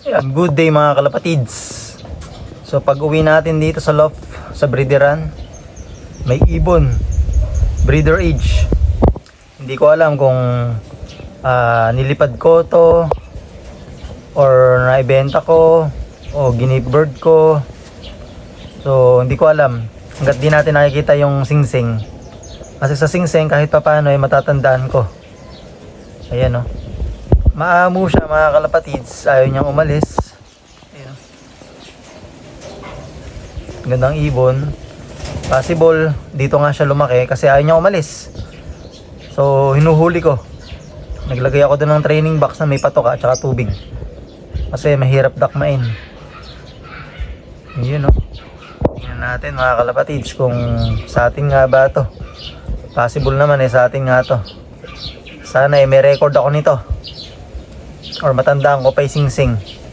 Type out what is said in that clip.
Ayan, good day mga kalapatids. So pag uwi natin dito sa loft, sa breederan, may ibon, breeder age. Hindi ko alam kung nilipad ko to or naibenta ko o ginip bird ko. So hindi ko alam hanggat di natin nakikita yung singsing. Kasi sa singsing kahit pa paano ay matatandaan ko. Ayan o. Maamo siya mga kalapatids. Ayaw niyang umalis. Ayan. Gandang ibon. Possible dito nga siya lumaki kasi ayaw niya umalis. So hinuhuli ko. Naglagay ako doon ng training box na may patoka at saka tubig. Kasi mahirap dakmain. Yun o. Tingnan natin mga kalapatids kung sa atin nga ba to. Possible naman sa atin nga to. Sana may record ako nito. Or matandaan ko pa yung sing-sing.